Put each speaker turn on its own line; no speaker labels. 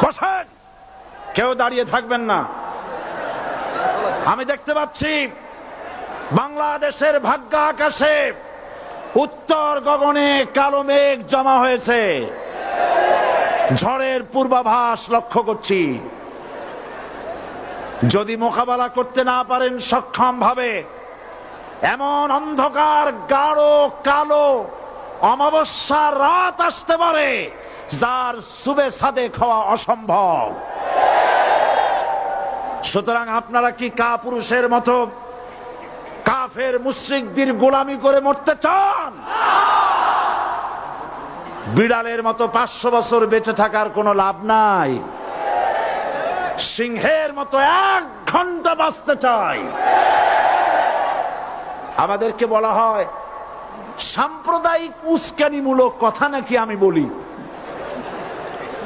বসেন, কেউ দাঁড়িয়ে থাকবেন না। আমি দেখতে পাচ্ছি বাংলাদেশের ভাগ্য আকাশে উত্তর গগনে কালো মেঘ জমা হয়েছে, ঝড়ের পূর্বাভাস লক্ষ্য করছি। যদি মোকাবেলা করতে না পারেন সক্ষম ভাবে, এমন অন্ধকার গাঢ় কালো অমাবস্যার রাত আসতে পারে যার সুবে সাদেক হওয়া অসম্ভব। সুতরাং আপনারা কি কাপুরুষের মতো কাফের মুশরিকদের গোলামি করে মরতে চান? বিড়ালের মতো 500 বছর বেঁচে থাকার কোনো লাভ নাই। সিংহের মতো 1 ঘন্টা বাঁচতে চাই। আমাদেরকে বলা হয় সাম্প্রদায়িক উস্কানিমূলক কথা নাকি আমি বলি।